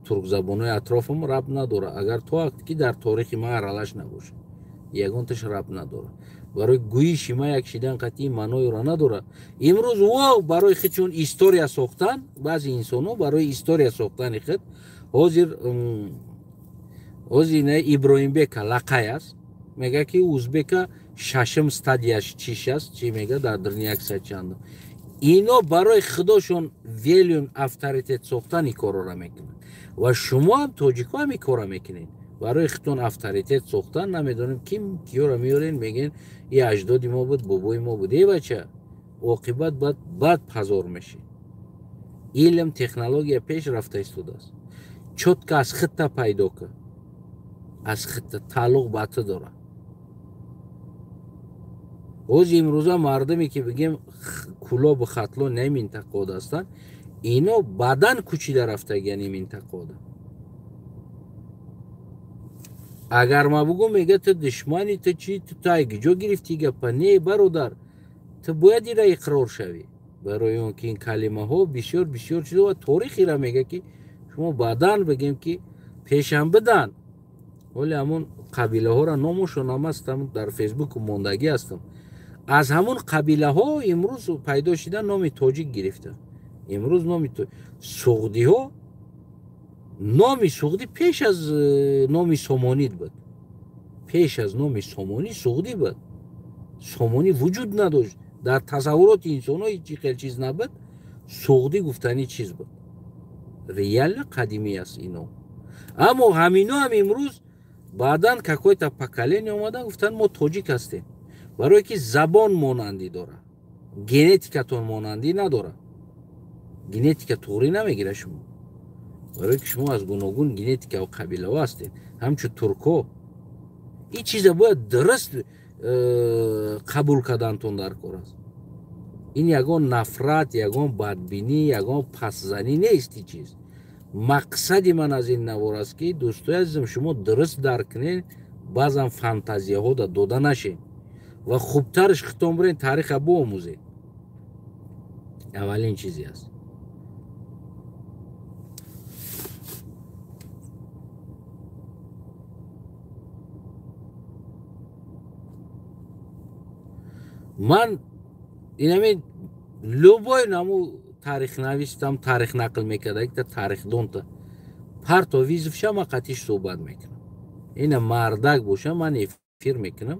туркзабонҳои атрофам рабт надора. агар то вақте ки дар торихи ман аралаш набошад, ягонташ рабт надора. барои гӯиши ман як шидан қатъи маъноеро надора. имрӯз ӯ барои худшон история сохтан, баъзи инсонҳо барои история сохтани худ ҳозир иброҳимбека лақай аст, мега ки узбека шашум стадияш чиш аст, чи мега дар дурни 100 чандум. ино барои худошон велюн авторитет сохтани корора мекунанд ва шумо ҳам тоҷикҳо ҳамин кора мекунед. барои худтон авторитет сохтан, намедонем киёро меёрен, мегӯен и аҷдоди мо буд, бобои мо буд. бача оқибат бад пазор мешед. илм, технология пеш рафта истодааст. чотка аз худта пайдо кун, аз худта тааллуқ ба ту дора. ҳозир имрӯза мардуме ки бигем кулобу хатло не минтақода ҳастанд, ино баъдан кучида рафтагияни минтақода. агар ма бугӯм мега ту душмани ту чи ту киҷо гирифтӣ гапа. Не бародар, ту бояд ира иқрор шавӣ, барои он ки ин калимаҳо бисёр бисёр чизо ва торихира мега ки шумо баъдан бигем ки пешам бидан. ҳоли ҳамон қабилаҳоро номошонам ҳастам, дар фейсбуку мондагӣ ҳастам. аз ҳамон қабилаҳо имрӯз пайдо шида номи тоҷик гирифта. имрӯз номи суғдиҳо, номи суғдӣ пеш аз номи сомонид буд. пеш аз номи сомонӣ суғдӣ буд. сомонӣ вуҷуд надошт. дар тасаввуроти инсонҳо ҳеҷ хел чиз набуд. суғдӣ гуфтани чиз буд. реально қадимӣ аст ино. аммо ҳамино ҳам имрӯз баъдан какое-то поколение омадан гуфтанд мо тоҷик ҳастем. барое ки забон монандӣ дора, генетикатон монандӣ надора. генетика туғрӣ намегира шумо, барое ки шумо аз гуногун генетика ва қабилаҳо ҳастед, ҳамчун туркҳо. ин чиза бояд дуруст қабул кардантон дар кор аст. ин ягон нафрат, ягон бадбинӣ, ягон пасзанӣ нест. ин чиз мақсади ман аз ин навор аст ки дӯстои азизам шумо дуруст дарк кунед, баъзан фантазияҳо да дода нашед ва хубтарш хитон бирен тариха биомӯзед. اولین چیزی است. من اینمی لوبای نمو تاریخ نویستم، تاریخ نقل میکرده که تاریخ دونتا پارتو ویزفشا ما قطیش صحبت میکنم. این مردک باشه من افیر میکنم.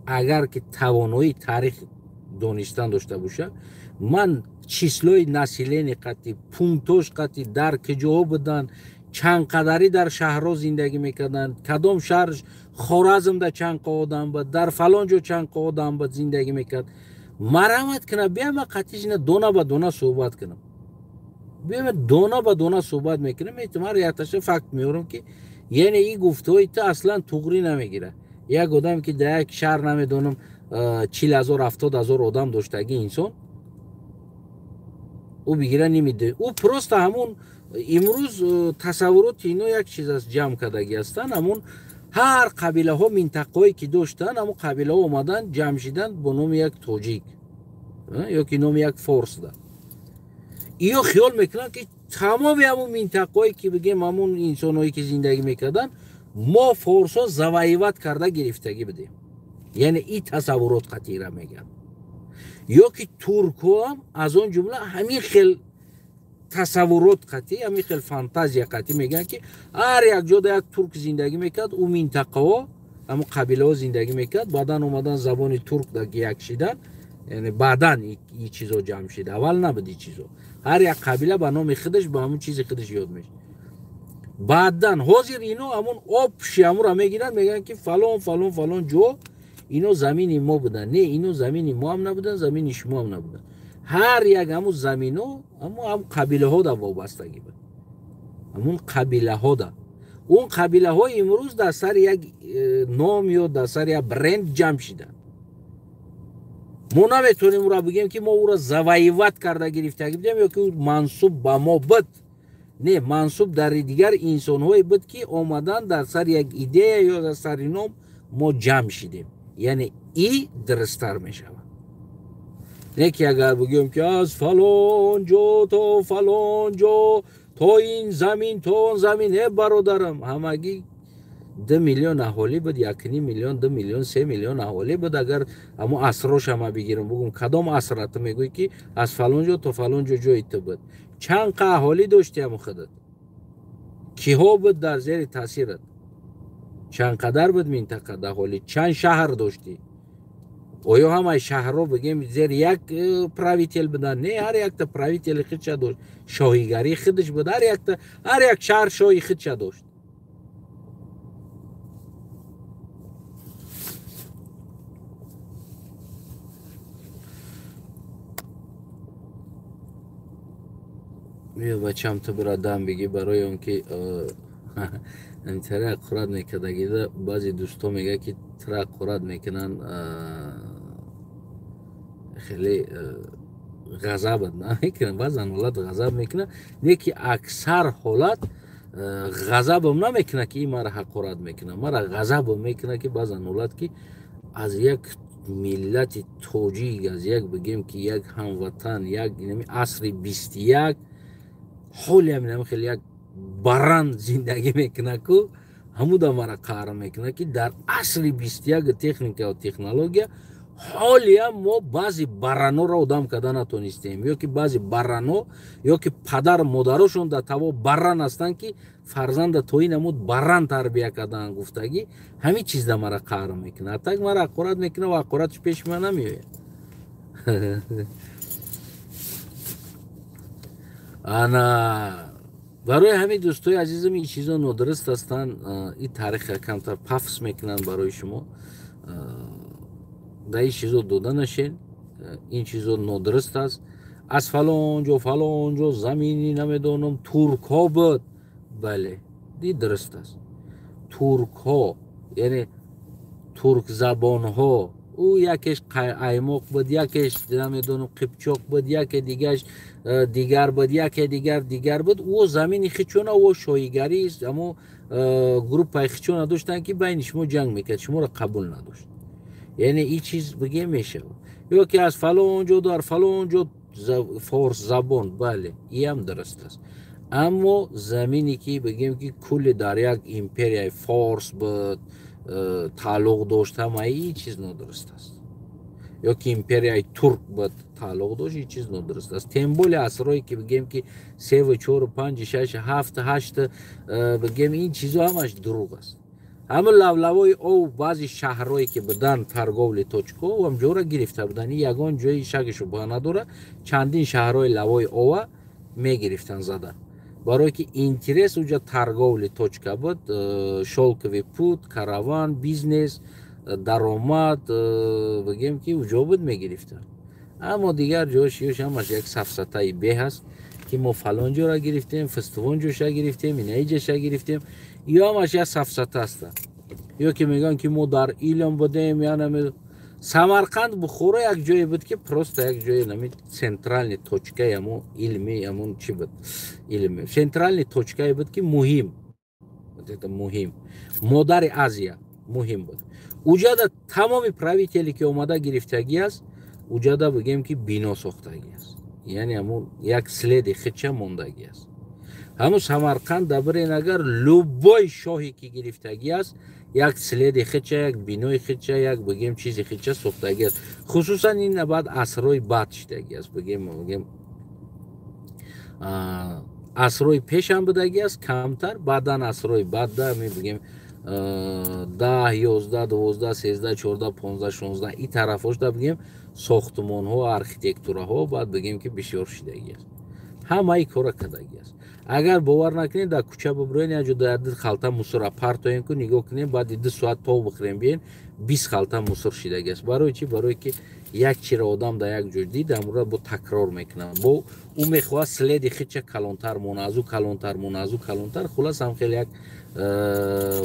اگر که توانایی تاریخ دانستن داشته باشه من چیسلوی نسیلین قطعی پونتوش قطعی در کجا بدن، چند قدری در شهرها زندگی میکردن، کدام شهر خوارزم در چند آدم بود، در فلان جو چند آدم بود زندگی میکرد. مرامت کنه بیام قطعیش نه دونا با دونا صحبت کنم. بیام دونا با دونا صحبت میکنم. احتمال یاتش فکت میورم که یعنی این گفته‌ای تا اصلا توغری نمیگیره. یک آدم که در یک شهر نمیدونم 40,000 70,000 آدم داشتگی انسان او بگیره نمیده. او پروست همون امروز تصورات اینا یک چیز است جمع کردگی هستن. همون هر قبیله ها منطقه‌ای که داشتن همون قبیله ها اومدن جمع شدن با نام یک تاجیک یا که نام یک فارس ده. ایو خیال میکنن که تمام همون منطقه‌ای که بگیم همون انسانایی که زندگی میکردن ما فارس ها زوایوت کرده گرفتگی بدیم. یعنی این تصورات قطعی را میگن. یا که ترک هم از اون جمله همین خیل تصورات قطعی، همین خیل فانتازیا قطعی میگن که هر یک جا در یک ترک زندگی میکرد او منطقه ها همون قبیله ها زندگی میکرد، بعدن اومدن زبان ترک در یک شدن. یعنی بعدن این چیزا جمع شد، اول نبود این چیزا. هر یک قبیله به نام خودش با همون چیز خودش یاد میشه. بعدن حاضر اینو همون آب شیامو را میگیرن میگن که فلان فلان فلان جو اینو زمین ما بودن. نه اینو زمین ما هم نبودن، زمین شما هم نبودن. هر یک همون زمینو هم قبیله ها دا وابستگی بود. همون قبیله ها دا اون قبیله ها امروز در سر یک نام یا در سر یک برند جمع شدن. ما نمیتونیم او را بگیم که ما او را زوایوت کرده گرفتگی بدیم یا که او منصوب به ما بود. نه، منصوب در دیگر انسان های بود که آمدن در سر یک ایده یا در سر نام ما جمع شدیم. یعنی ای درستر می شود. نه که اگر بگیم که از فلان جا تا فلان جا تا این زمین تا اون زمین برادرم همگی 2 میلیون اهالی بود، 1.5 میلیون 2 میلیون 3 میلیون اهالی بود. اگر اما عصرش هم بگیرم بگم کدام عصرت میگوی که از فلان جا تا فلان جا جایت بود، چند اهالی داشتی هم خودت، کیها بود در زیر تاثیرت، چند قدر بود منطقه اهالی، چند شهر داشتی. آیا همه شهر رو بگیم زیر یک پراویتیل بدن؟ نه، هر یک تا پراویتیل خودش داشت، شاهیگری خودش بود. هر یک شهر شاهی خودش داشت. بیا بچم تو برادم بگی برای اون که انتره قراد میکردگی ده. بعضی دوستا میگه که تره قراد میکنن خیلی غضب نمیکنن، بعضن حالت غضب میکنن. نه که اکثر حالت غضب هم نمیکنه که این مرا حقارت میکنه، مرا غضب هم میکنه که بعضن حالت که از یک ملت توجیگ، از یک بگیم که یک هموطن، یک عصر 21 حالی هم خیلی یک برند زندگی میکنه که همو دا مرا قهر میکنه که در عصر 21 تکنیک و تکنولوژی حالی هم ما بعضی برانو را آدم کده نتونستیم، یا که بعضی برانو یا که پدر مادرشون در توا بران هستن که فرزند توی نمود بران تربیه کردن گفتگی همین چیز دا مرا قهر میکنه. حتی مرا حقارت میکنه و حقارتش پیش من نمیوید. انا برای همین دوستای عزیزم این چیزا نادرست هستن. این تاریخ کمتر پفس میکنن برای شما. در این چیزا دوده نشین. این چیزا نادرست است. از فلان جا زمینی نمیدونم ترک ها بود. بله دی درست است. ترک ها یعنی ترک زبان ها، او یکیش ایماق بود، یکیش نمیدونم قبچاق بود، یکی دیگر بود، یکی دیگر بود. او زمین خیچونه و شایگری است، اما گروپ خیچونه داشتن که بین شما جنگ میکرد، شما را قبول نداشت. یعنی این چیز بگه میشه. یا که از فلان جا در فلان جا فارس زبان بله این هم درست است. اما زمینی که بگیم که کل در یک ایمپریای فارس به تعلق داشته ما این چیز ندرست است، یا که ایمپریای ترک به تعلق داشت این چیز ندرست است. تمبول اسرایی که بگیم که 3 و 4 و 5 6 7 8 بگیم این چیزا همش دروغ است. همه لولوای او بعضی شهرهایی که بدن ترگول توچکو و هم جورا گرفته بودن، یگان جایی شکشو با نداره چندین شهرهای لوای او می گرفتن زدن، برای که اینترس اونجا ترگول توچکا بود، شالکوی پود، کاروان، بیزنس، درآمد بگیم که اونجا بود می گرفتن. اما دیگر جاشیوش همش یک سفسطه به هست که ما فلان جا را گرفتیم، فستوان جوش را گرفتیم، این ایجش را گرفتیم، یا همش یک سفسطه است. یا که میگن که ما در ایلم بودیم، یعنی سمرقند بخوره یک جایی بود که پروست یک جایی نمید سنترال توچکه همون علمی همون چی بود علمی سنترال توچکه بود که مهم مادر آسیا مهم بود. اوجا دا تمام پرویتلی که اومده گرفتگی است، اوجا دا بگیم که بینا ساختگی است، یعنی همون یک سلید خچه موندگی است. همون سمرقند دبرین اگر لوبای شاهی که گرفتگی است، یک سلید خچه، یک بینای خچه، یک بگیم چیزی خچه ساختگی است. خصوصا این بعد عصرهای بعد شدگی است، بگیم عصرهای پیش هم بدگی است کمتر، بعدا عصرهای بعد ده می بگیم 10 11 12 13 14 15 16 این طرفاش ده بگیم ساختمان ها و ارکیتکتورا ها بعد بگیم که بسیار شدگی است. همه ای کار کردگی است. اگر باور نکنید در کوچه ببرین یا در خالتا موسر پارتوین کو نگاه کنین، بعد 2 ساعت تو بخورین بیاین 20 خالتا موسر شدگی است. برای چی؟ برای که یک چیز آدم در یک جور دید امروز با تکرار میکنه، با اون میخواد سلید خیچه کلانتر منازو کلانتر خلاص هم خیلی یک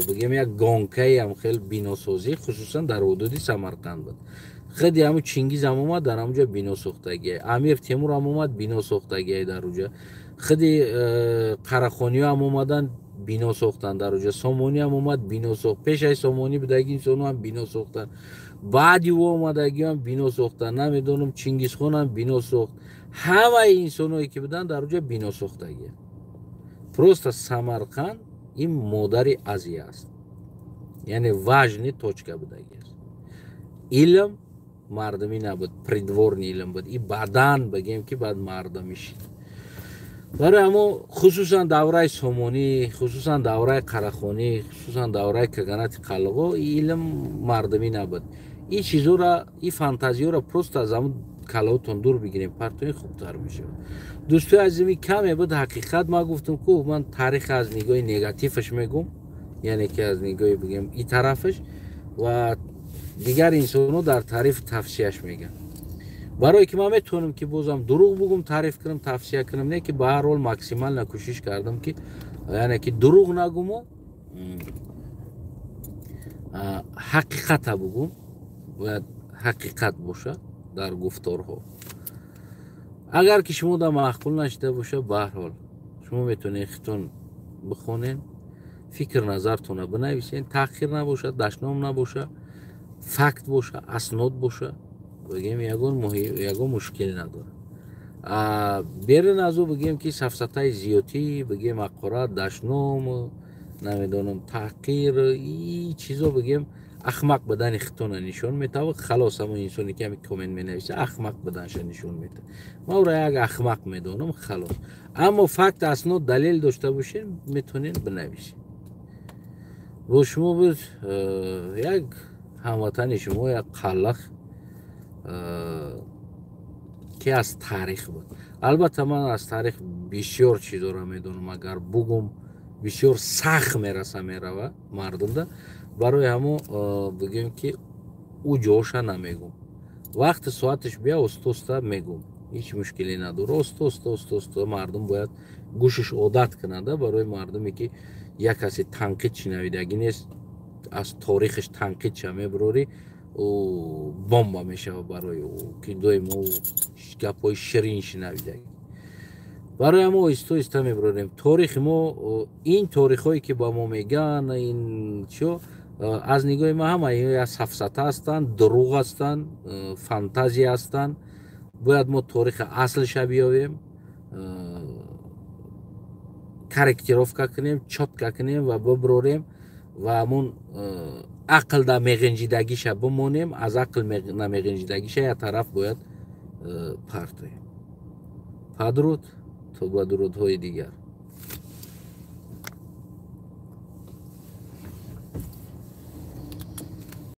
بگیم یک گانکای هم خیلی بیناسازی خصوصا در حدود سمرقند بود. خیلی همون چینگیز هم اومد در همونجا بینا ساختگی، امیر تیمور هم اومد بینا ساختگی در اونجا، خیلی قراخانی هم اومدن بینا ساختن در اونجا، سامانی هم اومد بینا ساخت، پیش از سامانی بدگی اینسانو هم بینا ساختن، بعدی او اومدگی هم بینا ساختن، نمیدونم چینگیز خان هم بینا ساخت، همه اینسانایی که بدن در اونجا بینا ساختگی. پروست سمرقند این مادر آسیا است، یعنی واژنی توچکه بدگی است. علم مردمی نبود، پریدورنی علم بود، این بعدان بگیم که بعد مردمی شد. برای اما خصوصا دوره سامانی، خصوصا دوره قراخانی، خصوصا دوره کگانت قلقو این علم مردمی نبود. این چیزو را، این فانتزیو را پروست از همون کلاوتون دور بگیریم پرتوی خوبتر میشه. دوستای عزیزی کمی بود حقیقت ما گفتم که من تاریخ از نگاه نگاتیوش میگم، یعنی که از نگاه بگیم این طرفش و دیگر انسانو در تعریف تفسیرش میگن. برای که من میتونم که بازم دروغ بگم، تعریف کنم، تفسیر کنم، نه که به هر حال ماکسیمال کوشش کردم که یعنی که دروغ نگم و حقیقت بگم و حقیقت باشه در گفتارها. اگر که شما در معقول نشده باشه به هر حال شما میتونید خودتون بخونین، فکر نظرتون بنویسین، تأخیر نباشه، دشنام نباشه، فکت باشه، اسناد باشه، بگیم یگون مشکل نداره. بیرون از او بگیم که سفسطه زیادی بگیم اقرار دشنام نمیدونم تحقیر این چیزا بگیم احمق بدن خطون نشون میده. خلاص همون انسانی که همی کامنت می نویسه احمق بدنش نشون میده، ما او را یک احمق میدونم خلاص. اما فکت اسناد دلیل داشته باشین میتونین بنویسین. و شما بود یک هموطن شما یک قلق که از تاریخ بود. البته من از تاریخ بسیار چیزا را میدونم، اگر بگم بسیار سخت میرسه میروه مردم ده، برای همون بگیم که او جوشا نمیگم، وقت ساعتش بیا استوستا میگم، هیچ مشکلی نداره. استوستا مردم باید گوشش عادت کننده، برای مردمی که یک کسی تنقید شنویدگی نیست از تاریخش تنقید چه میبروری و بمب میشه برای او که دویم او گپای شیرین شنویدگی. برای ما ایستا میبریم تاریخ ما، این تاریخ هایی که با ما میگن این چو از نگاه ما همه از سفسطه هستند، دروغ هستند، فانتزی هستند باید ما تاریخ اصلش بیاویم، корректировка کنیم، چotка کنیم و ببروریم و همون عقل در میغنجیدگیش بمونیم، از عقل نمیغنجیدگیش یک طرف باید پرتویم. پدرود تا با درودهای دیگر.